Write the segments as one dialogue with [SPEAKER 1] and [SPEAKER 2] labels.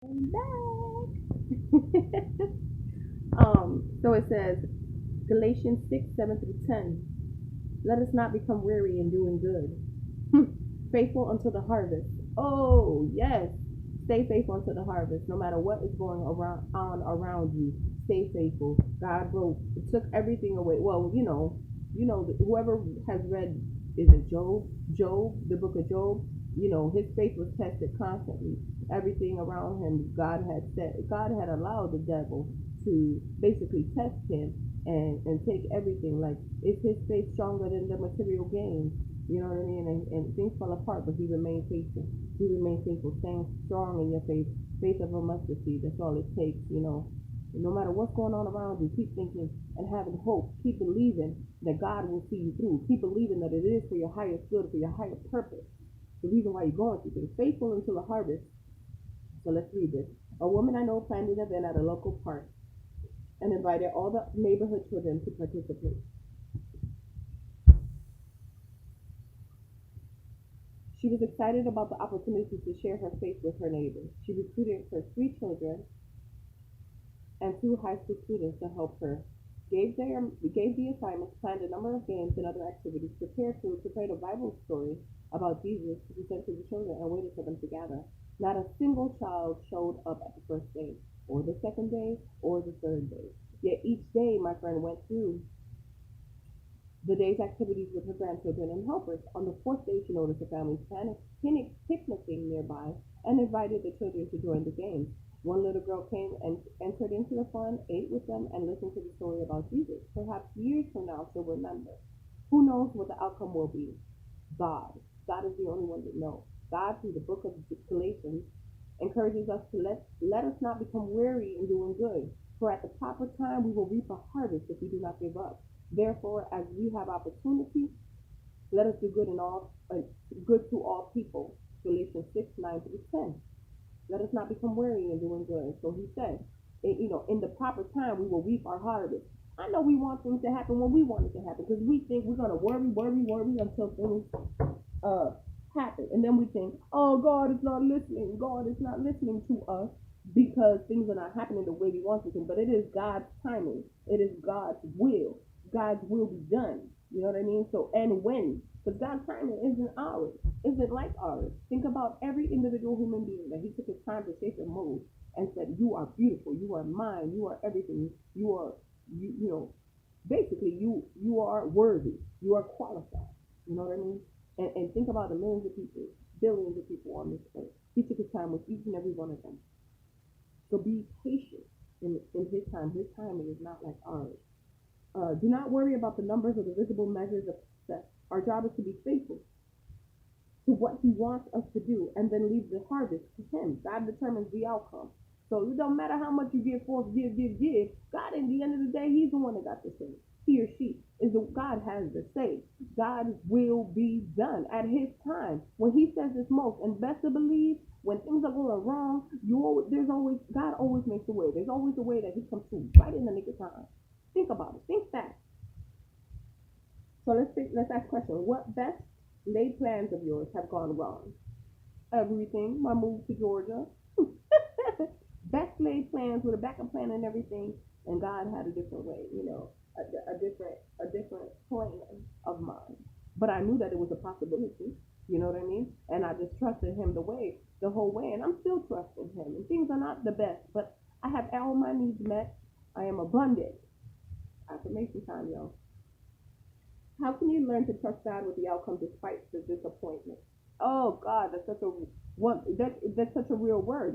[SPEAKER 1] I'm back. So it says Galatians 6, 7 through 10. Let us not become weary in doing good. Faithful until the harvest. Oh, yes. Stay faithful until the harvest. No matter what is going around you, stay faithful. God broke, took everything away. Well, whoever has read, is it Job? Job, the book of Job. His faith was tested constantly. Everything around him, God had allowed the devil to basically test him and take everything. Like, is his faith stronger than the material gains? You know what I mean? And things fell apart, but he remained faithful. He remained faithful, staying strong in your faith. Faith of a mustard seed. That's all it takes. No matter what's going on around you, keep thinking and having hope. Keep believing that God will see you through. Keep believing that it is for your highest good, for your higher purpose. The reason why you're going through things. Faithful until the harvest. So let's read this. A woman I know planned an event at a local park and invited all the neighborhood children to participate. She was excited about the opportunity to share her faith with her neighbors. She recruited her 3 children and 2 high school students to help her. Gave the assignments, planned a number of games and other activities, prepared to prepare a Bible story about Jesus to present to the children, and waited for them to gather. Not a single child showed up at the first day, or the second day, or the third day. Yet each day my friend went through the day's activities with her grandchildren and helpers. On the fourth day, she noticed a family picnicking nearby and invited the children to join the games. One little girl came and entered into the fun, ate with them, and listened to the story about Jesus. Perhaps years from now, she'll remember. Who knows what the outcome will be? God. God is the only one that knows. God, through the book of Galatians, encourages us to let us not become weary in doing good. For at the proper time we will reap a harvest if we do not give up. Therefore, as we have opportunity, let us do good to all people. Galatians 6, 9 through 10. Let us not become weary in doing good. So he said, in the proper time we will reap our harvest. I know we want things to happen when we want it to happen because we think we're gonna worry until things uh happen, and then we think, oh, God is not listening. God is not listening to us because things are not happening the way we want them to. But it is God's timing. It is God's will. God's will be done. You know what I mean? So, and when, because God's timing isn't ours, isn't like ours. Think about every individual human being that He took His time to shape and mold, and said, "You are beautiful. You are mine. You are everything. You are you know basically you are worthy. You are qualified." You know what I mean? And think about the millions of people, billions of people on this earth. He took His time with each and every one of them. So be patient in His time. His timing is not like ours. Do not worry about the numbers or the visible measures of success. Our job is to be faithful to what He wants us to do, and then leave the harvest to Him. God determines the outcome. So it don't matter how much you give forth, give. God, in the end of the day, He's the one that got the say. He or she is the God has the say. God will be done at His time when He says it's most. And best to believe, when things are going wrong, there's always God always makes a way. There's always a way that He comes through right in the nick of time. Think about it. Think back. So let's ask a question. What best laid plans of yours have gone wrong? Everything. My move to Georgia. Best laid plans with a backup plan and everything, and God had a different way. A different plan of mine. But I knew that it was a possibility. You know what I mean? And I just trusted Him the whole way, and I'm still trusting Him. And things are not the best, but I have all my needs met. I am abundant. Affirmation time, y'all. How can you learn to trust God with the outcome despite the disappointment? Oh God, that's such a real word.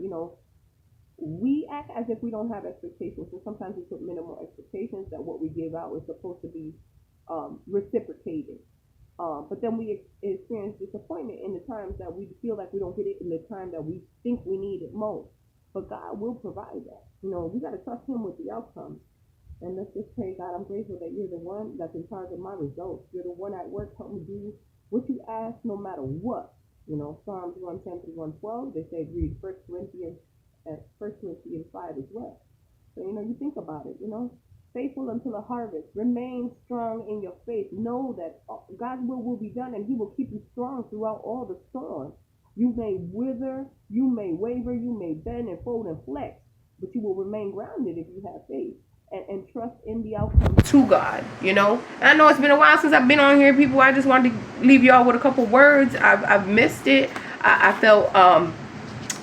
[SPEAKER 1] We act as if we don't have expectations, and sometimes we put minimal expectations that what we give out is supposed to be reciprocated. But then we experience disappointment in the times that we feel like we don't get it in the time that we think we need it most. But God will provide that. We got to trust Him with the outcome. And let's just pray, God, I'm grateful that you're the one that's in charge of my results. You're the one at work. Help me do what you ask no matter what. Psalms 110 through 112, they say read First Corinthians 5 as well. So, you think about it, faithful until the harvest. Remain strong in your faith. Know that God's will be done, and He will keep you strong throughout all the storms. You may wither, you may waver, you may bend and fold and flex, but you will remain grounded if you have faith and trust in the outcome to God, you know. And I know it's been a while since I've been on here, people. I just wanted to leave y'all with a couple words. I've missed it. I felt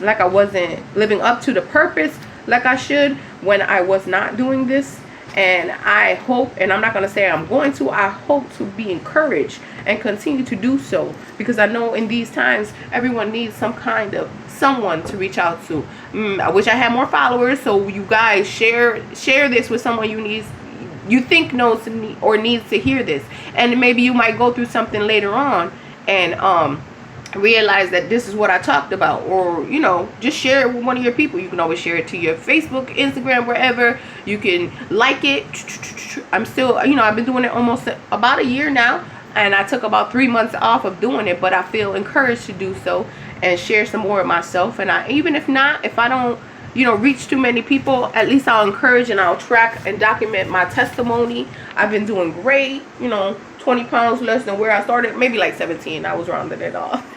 [SPEAKER 1] like I wasn't living up to the purpose like I should when I was not doing this. And I hope, and I'm not going to say I'm going to, I hope to be encouraged and continue to do so, because I know in these times everyone needs some kind of someone to reach out to. I wish I had more followers, so you guys share this with someone you think knows or needs to hear this. And maybe you might go through something later on and realize that this is what I talked about, or you know, just share it with one of your people. You can always share it to your Facebook, Instagram, wherever. You can like it. I'm still, you know, I've been doing it almost about a year now, and I took about 3 months off of doing it, but I feel encouraged to do so and share some more of myself. And even if I don't, you know, reach too many people, at least I'll encourage and I'll track and document my testimony. I've been doing great, you know, 20 pounds less than where I started, maybe like 17. I was rounding it off.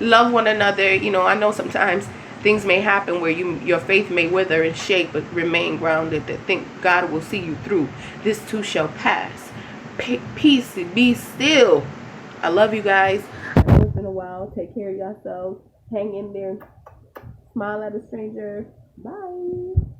[SPEAKER 1] Love one another. You know, I know sometimes things may happen where your faith may wither and shake, but remain grounded. That think God will see you through. This too shall pass. Peace, be still. I love you guys. I know it's been a while. Take care of yourselves. Hang in there. Smile at a stranger. Bye.